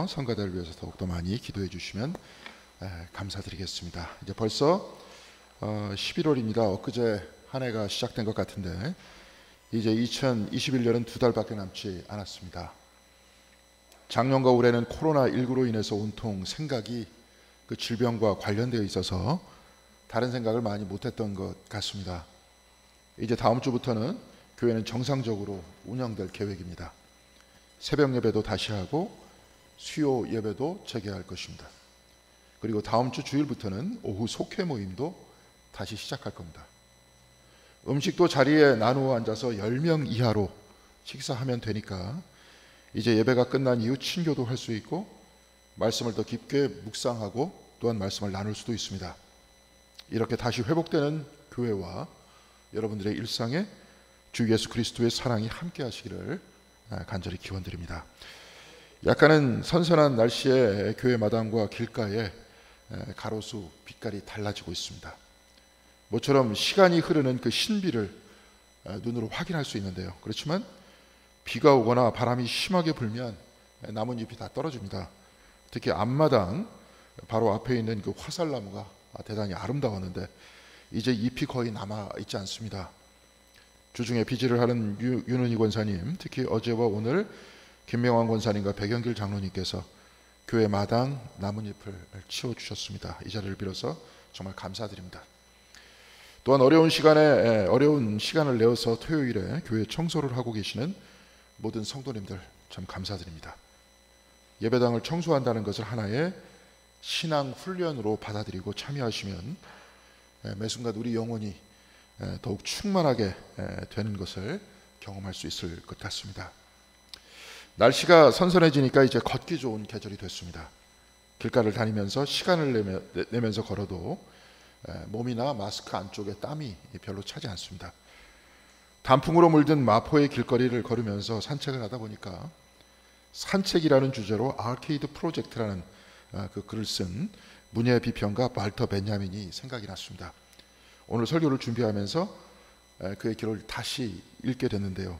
성가대를 위해서 더욱더 많이 기도해 주시면 감사드리겠습니다. 이제 벌써 11월입니다. 엊그제 한 해가 시작된 것 같은데 이제 2021년은 2달밖에 남지 않았습니다. 작년과 올해는 코로나19로 인해서 온통 생각이 그 질병과 관련되어 있어서 다른 생각을 많이 못했던 것 같습니다. 이제 다음 주부터는 교회는 정상적으로 운영될 계획입니다. 새벽 예배도 다시 하고 수요 예배도 재개할 것입니다. 그리고 다음 주 주일부터는 오후 속회 모임도 다시 시작할 겁니다. 음식도 자리에 나누어 앉아서 10명 이하로 식사하면 되니까 이제 예배가 끝난 이후 친교도 할 수 있고 말씀을 더 깊게 묵상하고 또한 말씀을 나눌 수도 있습니다. 이렇게 다시 회복되는 교회와 여러분들의 일상에 주 예수 그리스도의 사랑이 함께 하시기를 간절히 기원드립니다. 약간은 선선한 날씨에 교회 마당과 길가에 가로수 빛깔이 달라지고 있습니다. 모처럼 시간이 흐르는 그 신비를 눈으로 확인할 수 있는데요. 그렇지만 비가 오거나 바람이 심하게 불면 나뭇잎이 다 떨어집니다. 특히 앞마당 바로 앞에 있는 그 화살나무가 대단히 아름다웠는데 이제 잎이 거의 남아있지 않습니다. 주중에 비지를 하는 윤은희 권사님, 특히 어제와 오늘 김명환 권사님과 백영길 장로님께서 교회 마당 나뭇잎을 치워주셨습니다. 이 자리를 빌어서 정말 감사드립니다. 또한 어려운 시간을 내어서 토요일에 교회 청소를 하고 계시는 모든 성도님들 참 감사드립니다. 예배당을 청소한다는 것을 하나의 신앙 훈련으로 받아들이고 참여하시면 매 순간 우리 영혼이 더욱 충만하게 되는 것을 경험할 수 있을 것 같습니다. 날씨가 선선해지니까 이제 걷기 좋은 계절이 됐습니다. 길가를 다니면서 시간을 내면서 걸어도 몸이나 마스크 안쪽에 땀이 별로 차지 않습니다. 단풍으로 물든 마포의 길거리를 걸으면서 산책을 하다 보니까 산책이라는 주제로 아케이드 프로젝트라는 그 글을 쓴 문예 비평가 발터 벤야민이 생각이 났습니다. 오늘 설교를 준비하면서 그의 글을 다시 읽게 됐는데요.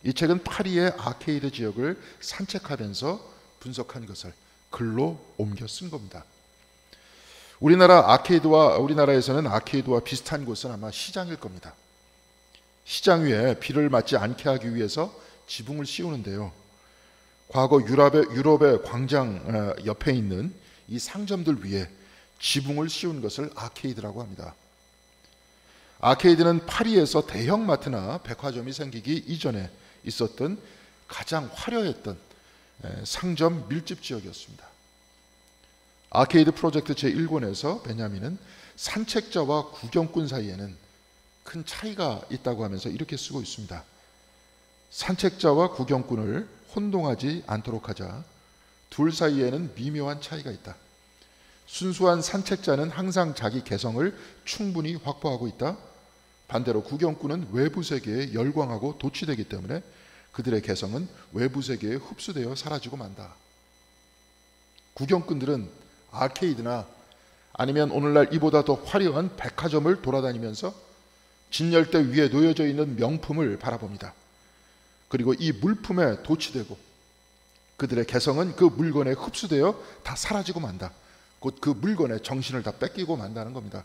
이 책은 파리의 아케이드 지역을 산책하면서 분석한 것을 글로 옮겨 쓴 겁니다. 우리나라에서는 아케이드와 비슷한 곳은 아마 시장일 겁니다. 시장 위에 비를 맞지 않게 하기 위해서 지붕을 씌우는데요. 과거 유럽의 광장 옆에 있는 이 상점들 위에 지붕을 씌운 것을 아케이드라고 합니다. 아케이드는 파리에서 대형마트나 백화점이 생기기 이전에 있었던 가장 화려했던 상점 밀집 지역이었습니다. 아케이드 프로젝트 제1권에서 베냐민은 산책자와 구경꾼 사이에는 큰 차이가 있다고 하면서 이렇게 쓰고 있습니다. 산책자와 구경꾼을 혼동하지 않도록 하자. 둘 사이에는 미묘한 차이가 있다. 순수한 산책자는 항상 자기 개성을 충분히 확보하고 있다. 반대로 구경꾼은 외부 세계에 열광하고 도취되기 때문에 그들의 개성은 외부 세계에 흡수되어 사라지고 만다. 구경꾼들은 아케이드나 아니면 오늘날 이보다 더 화려한 백화점을 돌아다니면서 진열대 위에 놓여져 있는 명품을 바라봅니다. 그리고 이 물품에 도취되고 그들의 개성은 그 물건에 흡수되어 다 사라지고 만다. 곧 그 물건에 정신을 다 뺏기고 만다는 겁니다.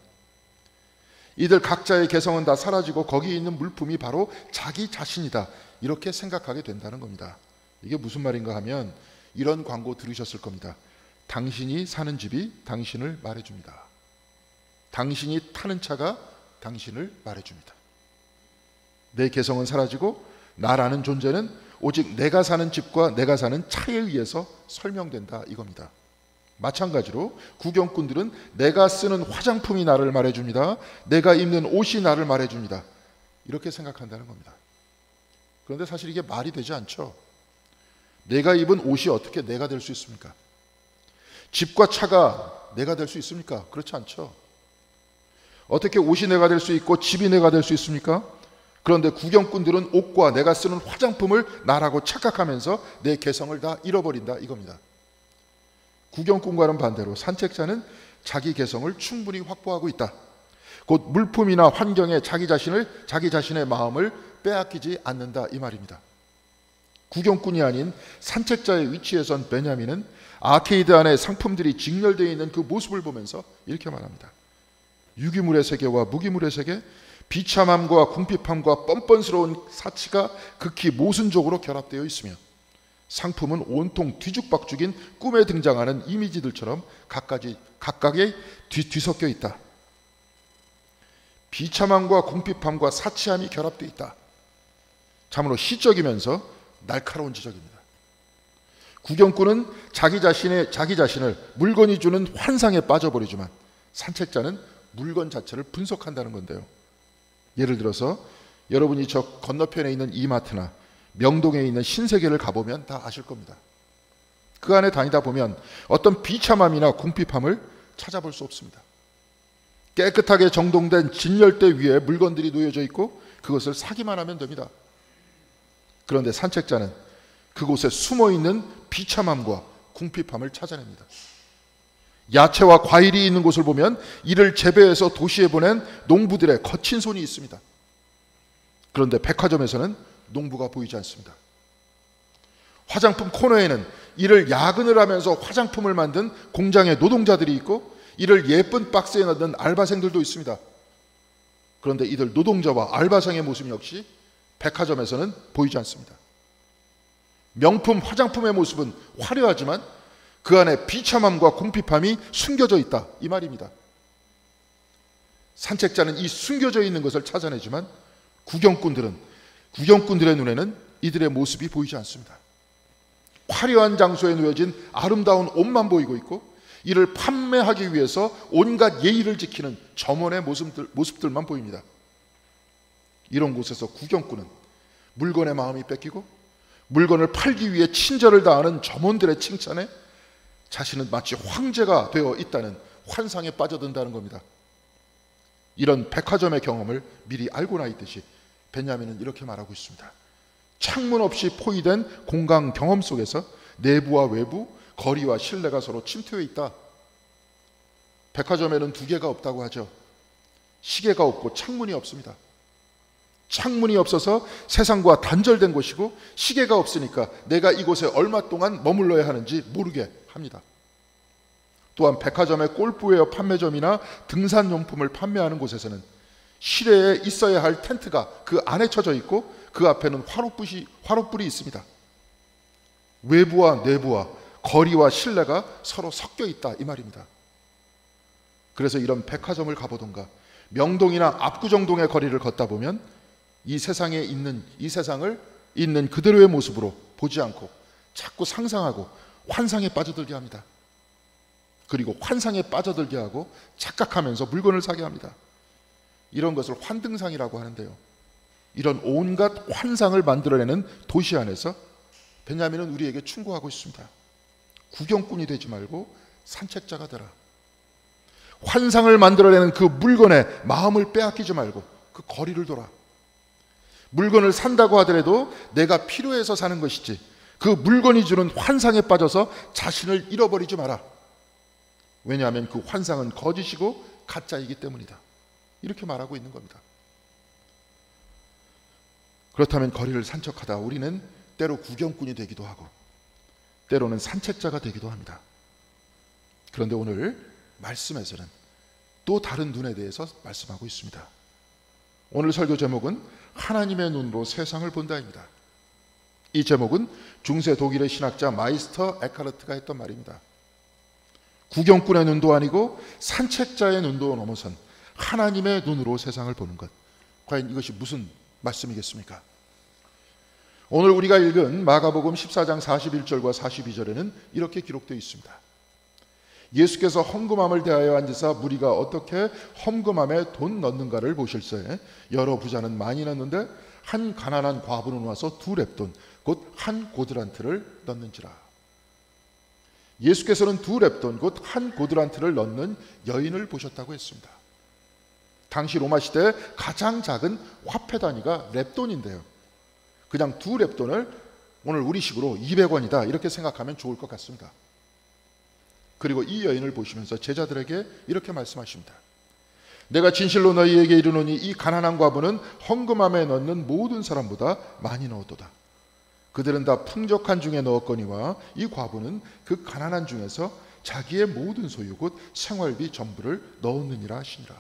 이들 각자의 개성은 다 사라지고 거기 있는 물품이 바로 자기 자신이다. 이렇게 생각하게 된다는 겁니다. 이게 무슨 말인가 하면 이런 광고 들으셨을 겁니다. 당신이 사는 집이 당신을 말해줍니다. 당신이 타는 차가 당신을 말해줍니다. 내 개성은 사라지고 나라는 존재는 오직 내가 사는 집과 내가 사는 차에 의해서 설명된다 이겁니다. 마찬가지로 구경꾼들은 내가 쓰는 화장품이 나를 말해줍니다. 내가 입는 옷이 나를 말해줍니다. 이렇게 생각한다는 겁니다. 그런데 사실 이게 말이 되지 않죠. 내가 입은 옷이 어떻게 내가 될 수 있습니까? 집과 차가 내가 될 수 있습니까? 그렇지 않죠. 어떻게 옷이 내가 될 수 있고 집이 내가 될 수 있습니까? 그런데 구경꾼들은 옷과 내가 쓰는 화장품을 나라고 착각하면서 내 개성을 다 잃어버린다 이겁니다. 구경꾼과는 반대로 산책자는 자기 개성을 충분히 확보하고 있다. 곧 물품이나 환경에 자기 자신의 마음을 빼앗기지 않는다 이 말입니다. 구경꾼이 아닌 산책자의 위치에 선 베냐민은 아케이드 안에 상품들이 직렬되어 있는 그 모습을 보면서 이렇게 말합니다. 유기물의 세계와 무기물의 세계, 비참함과 궁핍함과 뻔뻔스러운 사치가 극히 모순적으로 결합되어 있으며 상품은 온통 뒤죽박죽인 꿈에 등장하는 이미지들처럼 각각에 뒤섞여 있다. 비참함과 궁핍함과 사치함이 결합되어 있다. 참으로 시적이면서 날카로운 지적입니다. 구경꾼은 자기 자신을 물건이 주는 환상에 빠져버리지만 산책자는 물건 자체를 분석한다는 건데요. 예를 들어서 여러분이 저 건너편에 있는 이마트나 명동에 있는 신세계를 가보면 다 아실 겁니다. 그 안에 다니다 보면 어떤 비참함이나 궁핍함을 찾아볼 수 없습니다. 깨끗하게 정돈된 진열대 위에 물건들이 놓여져 있고 그것을 사기만 하면 됩니다. 그런데 산책자는 그곳에 숨어있는 비참함과 궁핍함을 찾아냅니다. 야채와 과일이 있는 곳을 보면 이를 재배해서 도시에 보낸 농부들의 거친 손이 있습니다. 그런데 백화점에서는 농부가 보이지 않습니다. 화장품 코너에는 이를 야근을 하면서 화장품을 만든 공장의 노동자들이 있고 이를 예쁜 박스에 넣는 알바생들도 있습니다. 그런데 이들 노동자와 알바생의 모습 역시 백화점에서는 보이지 않습니다. 명품 화장품의 모습은 화려하지만 그 안에 비참함과 궁핍함이 숨겨져 있다, 이 말입니다. 산책자는 이 숨겨져 있는 것을 찾아내지만 구경꾼들의 눈에는 이들의 모습이 보이지 않습니다. 화려한 장소에 놓여진 아름다운 옷만 보이고 있고 이를 판매하기 위해서 온갖 예의를 지키는 점원의 모습들만 보입니다. 이런 곳에서 구경꾼은 물건의 마음이 뺏기고 물건을 팔기 위해 친절을 다하는 점원들의 칭찬에 자신은 마치 황제가 되어 있다는 환상에 빠져든다는 겁니다. 이런 백화점의 경험을 미리 알고나 있듯이 베냐민은 이렇게 말하고 있습니다. 창문 없이 포위된 공간 경험 속에서 내부와 외부, 거리와 실내가 서로 침투해 있다. 백화점에는 두 개가 없다고 하죠. 시계가 없고 창문이 없습니다. 창문이 없어서 세상과 단절된 곳이고 시계가 없으니까 내가 이곳에 얼마 동안 머물러야 하는지 모르게 합니다. 또한 백화점의 골프웨어 판매점이나 등산용품을 판매하는 곳에서는 실내에 있어야 할 텐트가 그 안에 쳐져 있고 그 앞에는 화롯불이 있습니다. 외부와 내부와 거리와 실내가 서로 섞여 있다, 이 말입니다. 그래서 이런 백화점을 가보던가 명동이나 압구정동의 거리를 걷다 보면 이 세상을 있는 그대로의 모습으로 보지 않고 자꾸 상상하고 환상에 빠져들게 합니다. 그리고 환상에 빠져들게 하고 착각하면서 물건을 사게 합니다. 이런 것을 환등상이라고 하는데요. 이런 온갖 환상을 만들어내는 도시 안에서 베냐민은 우리에게 충고하고 있습니다. 구경꾼이 되지 말고 산책자가 되라. 환상을 만들어내는 그 물건에 마음을 빼앗기지 말고 그 거리를 돌아. 물건을 산다고 하더라도 내가 필요해서 사는 것이지 그 물건이 주는 환상에 빠져서 자신을 잃어버리지 마라. 왜냐하면 그 환상은 거짓이고 가짜이기 때문이다. 이렇게 말하고 있는 겁니다. 그렇다면 거리를 산책하다 우리는 때로 구경꾼이 되기도 하고 때로는 산책자가 되기도 합니다. 그런데 오늘 말씀에서는 또 다른 눈에 대해서 말씀하고 있습니다. 오늘 설교 제목은 하나님의 눈으로 세상을 본다입니다. 이 제목은 중세 독일의 신학자 마이스터 에카르트가 했던 말입니다. 구경꾼의 눈도 아니고 산책자의 눈도 넘어선 하나님의 눈으로 세상을 보는 것. 과연 이것이 무슨 말씀이겠습니까? 오늘 우리가 읽은 마가복음 14장 41절과 42절에는 이렇게 기록되어 있습니다. 예수께서 험금함을 대하여 앉으사 무리가 어떻게 험금함에 돈 넣는가를 보실세 여러 부자는 많이 넣는데 한 가난한 과부는 와서 2렙돈 곧 한 고드란트를 넣는지라. 예수께서는 2렙돈 곧 한 고드란트를 넣는 여인을 보셨다고 했습니다. 당시 로마 시대 가장 작은 화폐 단위가 렙돈인데요. 그냥 2렙돈을 오늘 우리식으로 200원이다 이렇게 생각하면 좋을 것 같습니다. 그리고 이 여인을 보시면서 제자들에게 이렇게 말씀하십니다. 내가 진실로 너희에게 이르노니 이 가난한 과부는 헌금함에 넣는 모든 사람보다 많이 넣었도다. 그들은 다 풍족한 중에 넣었거니와 이 과부는 그 가난한 중에서 자기의 모든 소유 곧 생활비 전부를 넣었느니라 하시니라.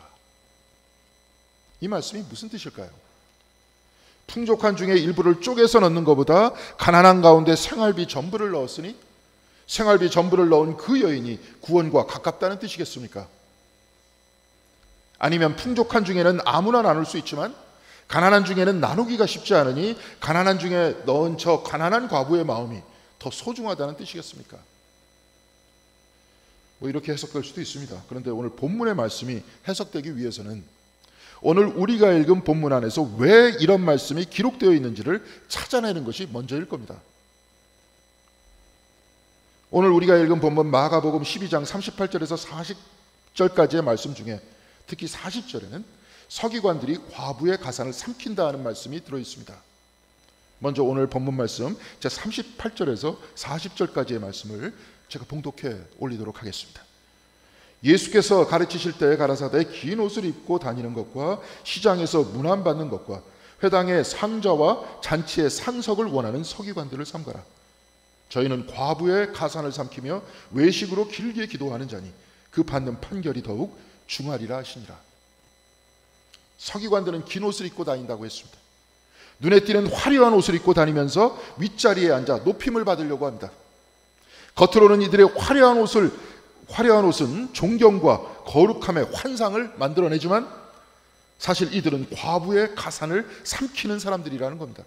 이 말씀이 무슨 뜻일까요? 풍족한 중에 일부를 쪼개서 넣는 것보다 가난한 가운데 생활비 전부를 넣었으니 생활비 전부를 넣은 그 여인이 구원과 가깝다는 뜻이겠습니까? 아니면 풍족한 중에는 아무나 나눌 수 있지만 가난한 중에는 나누기가 쉽지 않으니 가난한 중에 넣은 저 가난한 과부의 마음이 더 소중하다는 뜻이겠습니까? 뭐 이렇게 해석될 수도 있습니다. 그런데 오늘 본문의 말씀이 해석되기 위해서는 오늘 우리가 읽은 본문 안에서 왜 이런 말씀이 기록되어 있는지를 찾아내는 것이 먼저일 겁니다. 오늘 우리가 읽은 본문 마가복음 12장 38절에서 40절까지의 말씀 중에 특히 40절에는 서기관들이 과부의 가산을 삼킨다는 말씀이 들어있습니다. 먼저 오늘 본문 말씀 제 38절에서 40절까지의 말씀을 제가 봉독해 올리도록 하겠습니다. 예수께서 가르치실 때 가라사대 긴 옷을 입고 다니는 것과 시장에서 문안받는 것과 회당의 상자와 잔치의 상석을 원하는 서기관들을 삼가라. 저희는 과부의 가산을 삼키며 외식으로 길게 기도하는 자니 그 받는 판결이 더욱 중하리라 하시니라. 서기관들은 긴 옷을 입고 다닌다고 했습니다. 눈에 띄는 화려한 옷을 입고 다니면서 윗자리에 앉아 높임을 받으려고 합니다. 겉으로는 이들의 화려한 옷은 존경과 거룩함의 환상을 만들어내지만 사실 이들은 과부의 가산을 삼키는 사람들이라는 겁니다.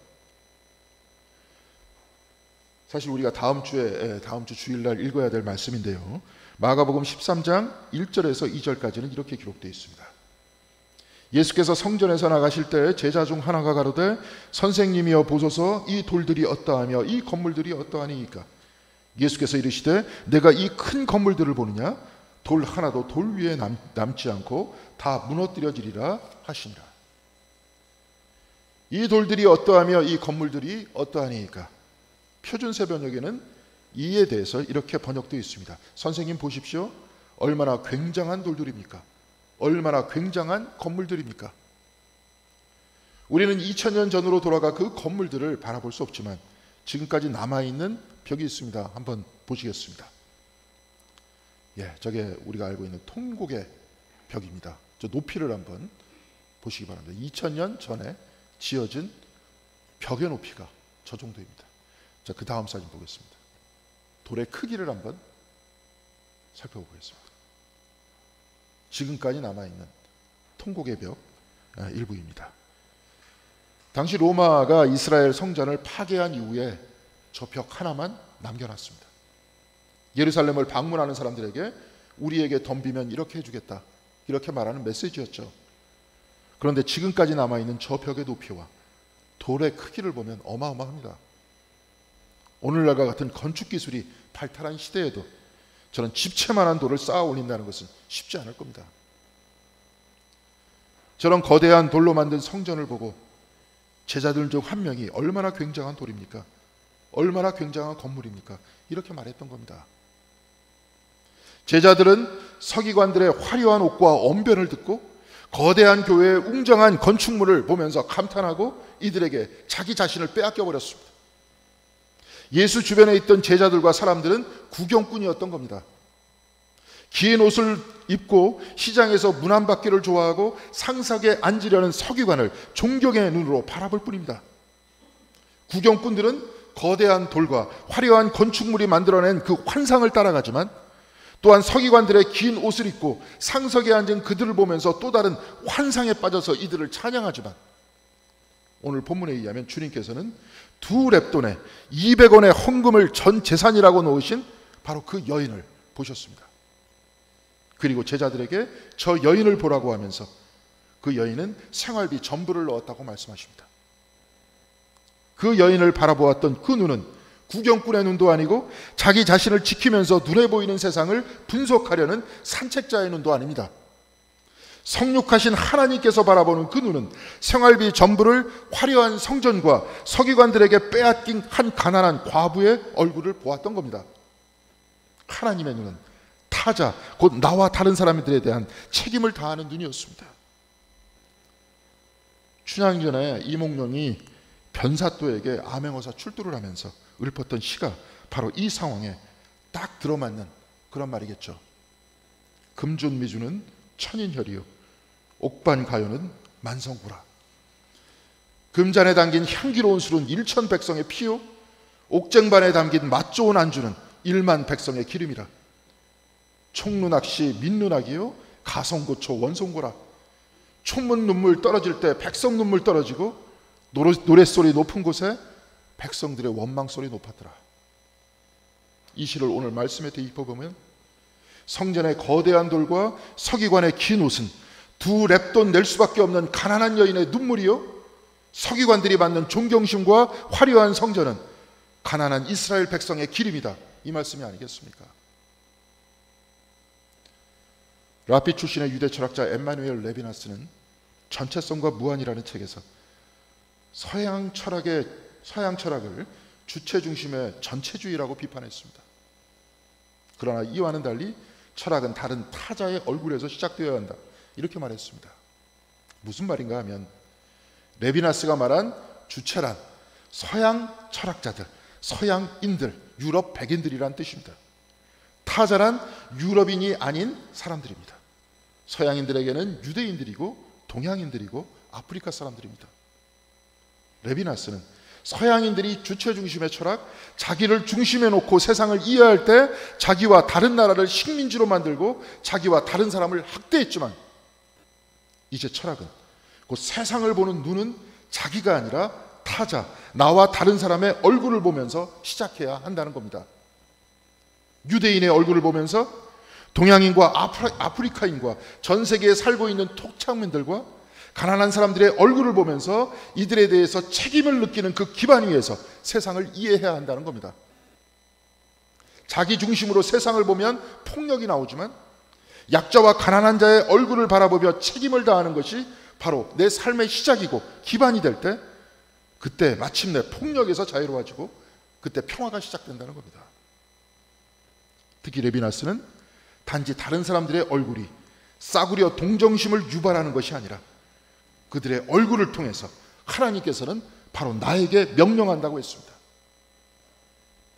사실 우리가 다음 주 주일날 읽어야 될 말씀인데요. 마가복음 13장 1절에서 2절까지는 이렇게 기록되어 있습니다. 예수께서 성전에서 나가실 때 제자 중 하나가 가로되 선생님이여 보소서 이 돌들이 어떠하며 이 건물들이 어떠하니이까. 예수께서 이르시되 내가 이 큰 건물들을 보느냐 돌 하나도 돌 위에 남지 않고 다 무너뜨려지리라 하시니라. 이 돌들이 어떠하며 이 건물들이 어떠하니이까. 표준세번역에는 이에 대해서 이렇게 번역되어 있습니다. 선생님 보십시오. 얼마나 굉장한 돌들입니까? 얼마나 굉장한 건물들입니까? 우리는 2000년 전으로 돌아가 그 건물들을 바라볼 수 없지만 지금까지 남아있는 벽이 있습니다. 한번 보시겠습니다. 저게 우리가 알고 있는 통곡의 벽입니다. 저 높이를 한번 보시기 바랍니다. 2000년 전에 지어진 벽의 높이가 저 정도입니다. 자, 그 다음 사진 보겠습니다. 돌의 크기를 한번 살펴보겠습니다. 지금까지 남아있는 통곡의 벽 일부입니다. 당시 로마가 이스라엘 성전을 파괴한 이후에 저 벽 하나만 남겨놨습니다. 예루살렘을 방문하는 사람들에게 우리에게 덤비면 이렇게 해주겠다, 이렇게 말하는 메시지였죠. 그런데 지금까지 남아있는 저 벽의 높이와 돌의 크기를 보면 어마어마합니다. 오늘날과 같은 건축 기술이 발달한 시대에도 저는 집채만한 돌을 쌓아 올린다는 것은 쉽지 않을 겁니다. 저런 거대한 돌로 만든 성전을 보고 제자들 중 한 명이 얼마나 굉장한 돌입니까? 얼마나 굉장한 건물입니까? 이렇게 말했던 겁니다. 제자들은 서기관들의 화려한 옷과 언변을 듣고 거대한 교회의 웅장한 건축물을 보면서 감탄하고 이들에게 자기 자신을 빼앗겨 버렸습니다. 예수 주변에 있던 제자들과 사람들은 구경꾼이었던 겁니다. 긴 옷을 입고 시장에서 문안받기를 좋아하고 상석에 앉으려는 서기관을 존경의 눈으로 바라볼 뿐입니다. 구경꾼들은 거대한 돌과 화려한 건축물이 만들어낸 그 환상을 따라가지만 또한 서기관들의 긴 옷을 입고 상석에 앉은 그들을 보면서 또 다른 환상에 빠져서 이들을 찬양하지만 오늘 본문에 의하면 주님께서는 두 렙돈에 200원의 헌금을 전 재산이라고 놓으신 바로 그 여인을 보셨습니다. 그리고 제자들에게 저 여인을 보라고 하면서 그 여인은 생활비 전부를 넣었다고 말씀하십니다. 그 여인을 바라보았던 그 눈은 구경꾼의 눈도 아니고 자기 자신을 지키면서 눈에 보이는 세상을 분석하려는 산책자의 눈도 아닙니다. 성육하신 하나님께서 바라보는 그 눈은 생활비 전부를 화려한 성전과 서기관들에게 빼앗긴 한 가난한 과부의 얼굴을 보았던 겁니다. 하나님의 눈은 타자, 곧 나와 다른 사람들에 대한 책임을 다하는 눈이었습니다. 춘향전에 이몽룡이 변사또에게 암행어사 출두를 하면서 읊었던 시가 바로 이 상황에 딱 들어맞는 그런 말이겠죠. 금준미주는 천인혈이요 옥반가요는 만성구라. 금잔에 담긴 향기로운 술은 일천백성의 피요 옥쟁반에 담긴 맛좋은 안주는 일만 백성의 기름이라. 총눈악시 민눈악이요 가성고초 원송고라. 총문 눈물 떨어질 때 백성 눈물 떨어지고 노랫소리 높은 곳에 백성들의 원망소리 높았더라. 이 시를 오늘 말씀에 대입해보면 성전의 거대한 돌과 서기관의 긴 옷은 두 랩돈 낼 수밖에 없는 가난한 여인의 눈물이요 서기관들이 받는 존경심과 화려한 성전은 가난한 이스라엘 백성의 기름이다. 이 말씀이 아니겠습니까? 라피 출신의 유대 철학자 엠마누엘 레비나스는 전체성과 무한이라는 책에서 서양 철학을 주체 중심의 전체주의라고 비판했습니다. 그러나 이와는 달리 철학은 다른 타자의 얼굴에서 시작되어야 한다. 이렇게 말했습니다. 무슨 말인가 하면 레비나스가 말한 주체란 서양 철학자들, 서양인들, 유럽 백인들이란 뜻입니다. 타자란 유럽인이 아닌 사람들입니다. 서양인들에게는 유대인들이고 동양인들이고 아프리카 사람들입니다. 레비나스는 서양인들이 주체 중심의 철학, 자기를 중심에 놓고 세상을 이해할 때 자기와 다른 나라를 식민지로 만들고 자기와 다른 사람을 학대했지만 이제 철학은 그 세상을 보는 눈은 자기가 아니라 타자, 나와 다른 사람의 얼굴을 보면서 시작해야 한다는 겁니다. 유대인의 얼굴을 보면서 동양인과 아프리카인과 전 세계에 살고 있는 토착민들과 가난한 사람들의 얼굴을 보면서 이들에 대해서 책임을 느끼는 그 기반 위에서 세상을 이해해야 한다는 겁니다. 자기 중심으로 세상을 보면 폭력이 나오지만 약자와 가난한 자의 얼굴을 바라보며 책임을 다하는 것이 바로 내 삶의 시작이고 기반이 될 때 그때 마침내 폭력에서 자유로워지고 그때 평화가 시작된다는 겁니다. 특히 레비나스는 단지 다른 사람들의 얼굴이 싸구려 동정심을 유발하는 것이 아니라 그들의 얼굴을 통해서 하나님께서는 바로 나에게 명령한다고 했습니다.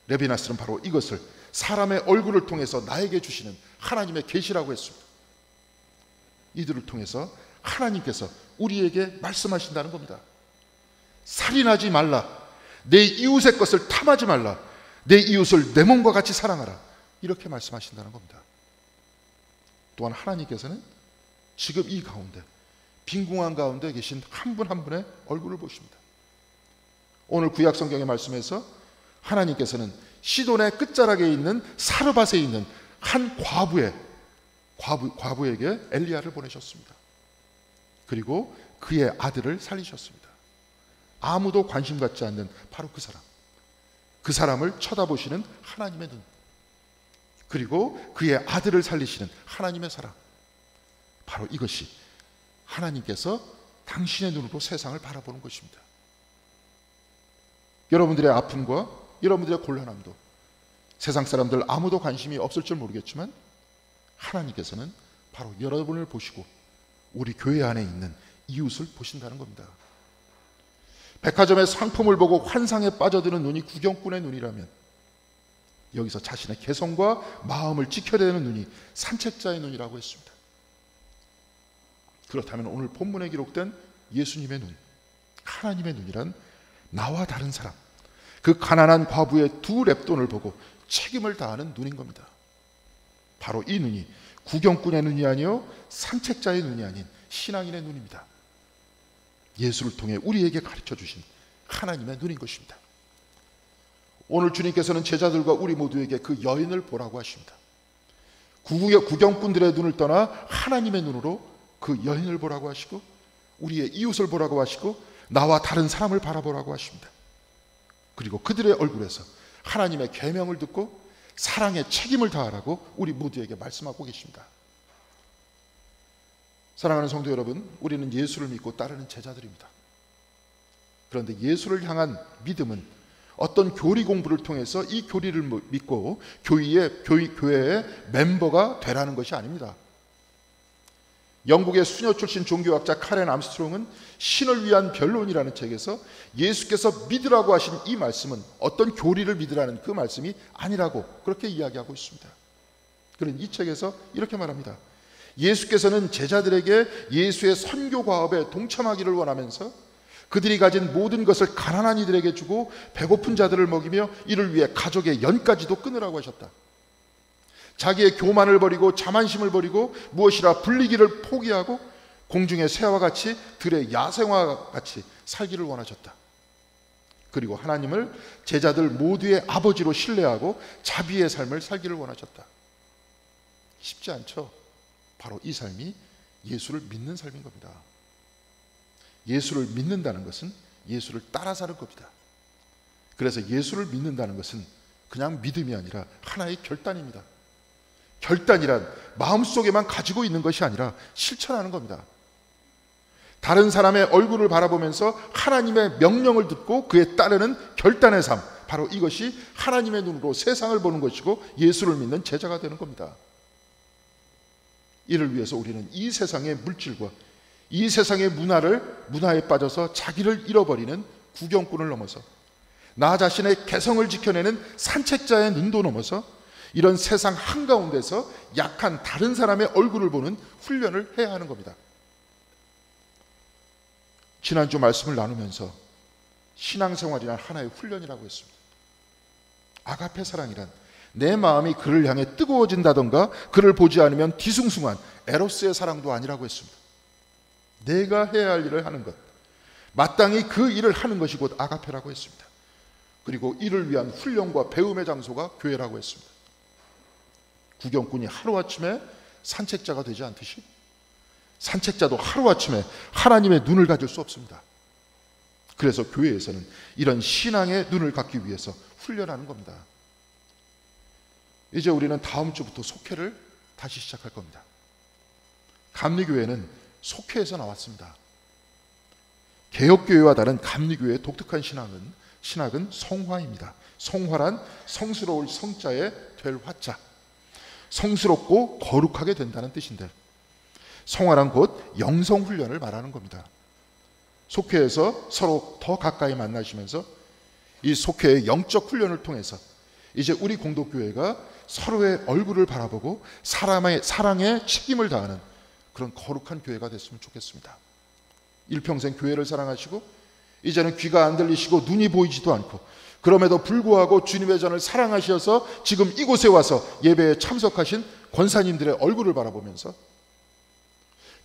레비나스는 바로 이것을 사람의 얼굴을 통해서 나에게 주시는 하나님의 계시라고 했습니다. 이들을 통해서 하나님께서 우리에게 말씀하신다는 겁니다. 살인하지 말라, 내 이웃의 것을 탐하지 말라, 내 이웃을 내 몸과 같이 사랑하라, 이렇게 말씀하신다는 겁니다. 또한 하나님께서는 지금 이 가운데 빈궁한 가운데 계신 한 분 한 분의 얼굴을 보십니다. 오늘 구약 성경의 말씀에서 하나님께서는 시돈의 끝자락에 있는 사르밧에 있는 한 과부에게 엘리야를 보내셨습니다. 그리고 그의 아들을 살리셨습니다. 아무도 관심 갖지 않는 바로 그 사람을 쳐다보시는 하나님의 눈, 그리고 그의 아들을 살리시는 하나님의 사랑, 바로 이것이 하나님께서 당신의 눈으로 세상을 바라보는 것입니다. 여러분들의 아픔과 여러분들의 곤란함도 세상 사람들 아무도 관심이 없을 줄 모르겠지만 하나님께서는 바로 여러분을 보시고 우리 교회 안에 있는 이웃을 보신다는 겁니다. 백화점의 상품을 보고 환상에 빠져드는 눈이 구경꾼의 눈이라면 여기서 자신의 개성과 마음을 지켜내는 눈이 산책자의 눈이라고 했습니다. 그렇다면 오늘 본문에 기록된 예수님의 눈, 하나님의 눈이란 나와 다른 사람, 그 가난한 과부의 두 랩돈을 보고 책임을 다하는 눈인 겁니다. 바로 이 눈이 구경꾼의 눈이 아니요 산책자의 눈이 아닌 신앙인의 눈입니다. 예수를 통해 우리에게 가르쳐 주신 하나님의 눈인 것입니다. 오늘 주님께서는 제자들과 우리 모두에게 그 여인을 보라고 하십니다. 구경꾼들의 눈을 떠나 하나님의 눈으로 그 여인을 보라고 하시고 우리의 이웃을 보라고 하시고 나와 다른 사람을 바라보라고 하십니다. 그리고 그들의 얼굴에서 하나님의 계명을 듣고 사랑의 책임을 다하라고 우리 모두에게 말씀하고 계십니다. 사랑하는 성도 여러분, 우리는 예수를 믿고 따르는 제자들입니다. 그런데 예수를 향한 믿음은 어떤 교리 공부를 통해서 이 교리를 믿고 교회의 멤버가 되라는 것이 아닙니다. 영국의 수녀 출신 종교학자 카렌 암스트롱은 신을 위한 변론이라는 책에서 예수께서 믿으라고 하신 이 말씀은 어떤 교리를 믿으라는 그 말씀이 아니라고 그렇게 이야기하고 있습니다. 그런 이 책에서 이렇게 말합니다. 예수께서는 제자들에게 예수의 선교 과업에 동참하기를 원하면서 그들이 가진 모든 것을 가난한 이들에게 주고 배고픈 자들을 먹이며 이를 위해 가족의 연까지도 끊으라고 하셨다. 자기의 교만을 버리고 자만심을 버리고 무엇이라 불리기를 포기하고 공중의 새와 같이 들의 야생화와 같이 살기를 원하셨다. 그리고 하나님을 제자들 모두의 아버지로 신뢰하고 자비의 삶을 살기를 원하셨다. 쉽지 않죠? 바로 이 삶이 예수를 믿는 삶인 겁니다. 예수를 믿는다는 것은 예수를 따라 사는 겁니다. 그래서 예수를 믿는다는 것은 그냥 믿음이 아니라 하나의 결단입니다. 결단이란 마음속에만 가지고 있는 것이 아니라 실천하는 겁니다. 다른 사람의 얼굴을 바라보면서 하나님의 명령을 듣고 그에 따르는 결단의 삶, 바로 이것이 하나님의 눈으로 세상을 보는 것이고 예수를 믿는 제자가 되는 겁니다. 이를 위해서 우리는 이 세상의 물질과 이 세상의 문화에 빠져서 자기를 잃어버리는 구경꾼을 넘어서 나 자신의 개성을 지켜내는 산책자의 눈도 넘어서 이런 세상 한가운데서 약한 다른 사람의 얼굴을 보는 훈련을 해야 하는 겁니다. 지난주 말씀을 나누면서 신앙생활이란 하나의 훈련이라고 했습니다. 아가페 사랑이란 내 마음이 그를 향해 뜨거워진다던가 그를 보지 않으면 뒤숭숭한 에로스의 사랑도 아니라고 했습니다. 내가 해야 할 일을 하는 것, 마땅히 그 일을 하는 것이 곧 아가페라고 했습니다. 그리고 이를 위한 훈련과 배움의 장소가 교회라고 했습니다. 구경꾼이 하루아침에 산책자가 되지 않듯이 산책자도 하루아침에 하나님의 눈을 가질 수 없습니다. 그래서 교회에서는 이런 신앙의 눈을 갖기 위해서 훈련하는 겁니다. 이제 우리는 다음 주부터 속회를 다시 시작할 겁니다. 감리교회는 속회에서 나왔습니다. 개혁교회와 다른 감리교회의 독특한 신학은 성화입니다. 성화란 성스러울 성자에 될 화자, 성스럽고 거룩하게 된다는 뜻인데 성화란 곧 영성훈련을 말하는 겁니다. 속회에서 서로 더 가까이 만나시면서 이 속회의 영적 훈련을 통해서 이제 우리 공동교회가 서로의 얼굴을 바라보고 사랑에 책임을 다하는 그런 거룩한 교회가 됐으면 좋겠습니다. 일평생 교회를 사랑하시고 이제는 귀가 안 들리시고 눈이 보이지도 않고 그럼에도 불구하고 주님의 전을 사랑하셔서 지금 이곳에 와서 예배에 참석하신 권사님들의 얼굴을 바라보면서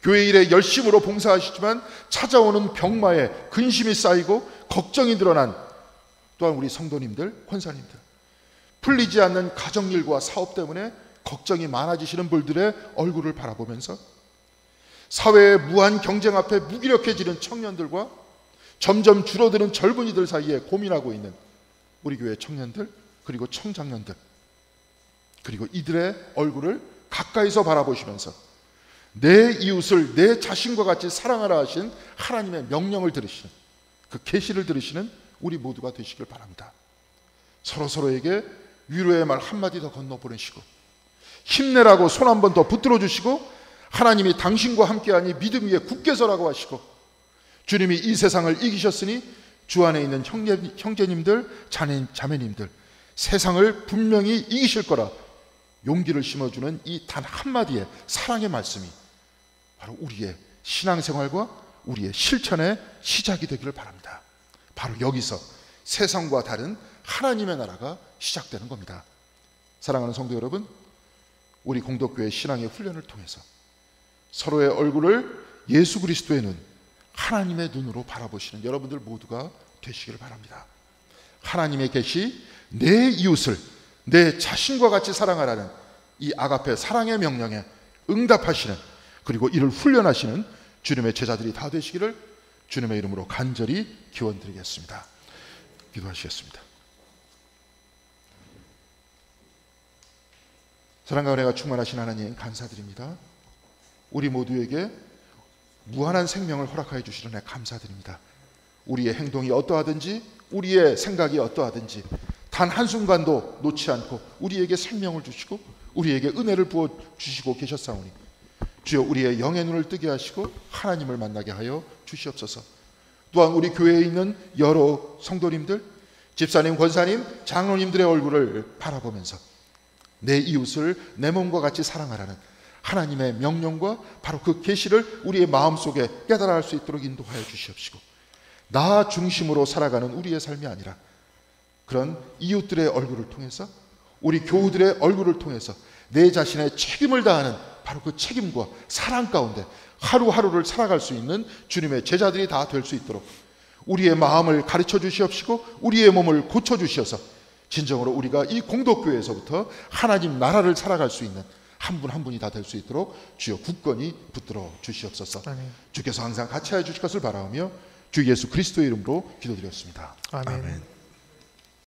교회 일에 열심으로 봉사하시지만 찾아오는 병마에 근심이 쌓이고 걱정이 드러난 또한 우리 성도님들, 권사님들, 풀리지 않는 가정일과 사업 때문에 걱정이 많아지시는 분들의 얼굴을 바라보면서 사회의 무한 경쟁 앞에 무기력해지는 청년들과 점점 줄어드는 젊은이들 사이에 고민하고 있는 우리 교회 청년들, 그리고 청장년들, 그리고 이들의 얼굴을 가까이서 바라보시면서 내 이웃을 내 자신과 같이 사랑하라 하신 하나님의 명령을 들으시는 그 계시를 들으시는 우리 모두가 되시길 바랍니다. 서로에게 위로의 말 한마디 더 건너 보내시고 힘내라고 손 한 번 더 붙들어 주시고 하나님이 당신과 함께하니 믿음 위에 굳게 서라고 하시고 주님이 이 세상을 이기셨으니 주 안에 있는 형제님들, 자매님들 세상을 분명히 이기실 거라 용기를 심어주는 이 단 한마디의 사랑의 말씀이 바로 우리의 신앙생활과 우리의 실천의 시작이 되기를 바랍니다. 바로 여기서 세상과 다른 하나님의 나라가 시작되는 겁니다. 사랑하는 성도 여러분, 우리 공덕교회 신앙의 훈련을 통해서 서로의 얼굴을 예수 그리스도의 눈, 하나님의 눈으로 바라보시는 여러분들 모두가 되시기를 바랍니다. 하나님의 계시, 내 이웃을 내 자신과 같이 사랑하라는 이 아가페 사랑의 명령에 응답하시는, 그리고 이를 훈련하시는 주님의 제자들이 다 되시기를 주님의 이름으로 간절히 기원드리겠습니다. 기도하시겠습니다. 사랑과 은혜가 충만하신 하나님 감사드립니다. 우리 모두에게 무한한 생명을 허락하여 주시는 애 감사드립니다. 우리의 행동이 어떠하든지 우리의 생각이 어떠하든지 단 한순간도 놓지 않고 우리에게 생명을 주시고 우리에게 은혜를 부어주시고 계셨사오니 주여 우리의 영의 눈을 뜨게 하시고 하나님을 만나게 하여 주시옵소서. 또한 우리 교회에 있는 여러 성도님들, 집사님, 권사님, 장로님들의 얼굴을 바라보면서 내 이웃을 내 몸과 같이 사랑하라는 하나님의 명령과 바로 그 계시를 우리의 마음속에 깨달아 할 수 있도록 인도하여 주시옵시고, 나 중심으로 살아가는 우리의 삶이 아니라 그런 이웃들의 얼굴을 통해서, 우리 교우들의 얼굴을 통해서 내 자신의 책임을 다하는 바로 그 책임과 사랑 가운데 하루하루를 살아갈 수 있는 주님의 제자들이 다 될 수 있도록 우리의 마음을 가르쳐 주시옵시고 우리의 몸을 고쳐 주시어서 진정으로 우리가 이 공덕교회에서부터 하나님 나라를 살아갈 수 있는 한 분 한 분이 다 될 수 있도록 주여 굳건히 붙들어 주시옵소서. 아멘. 주께서 항상 같이 해 주실 것을 바라오며 주 예수 그리스도의 이름으로 기도드렸습니다. 아멘. 아멘.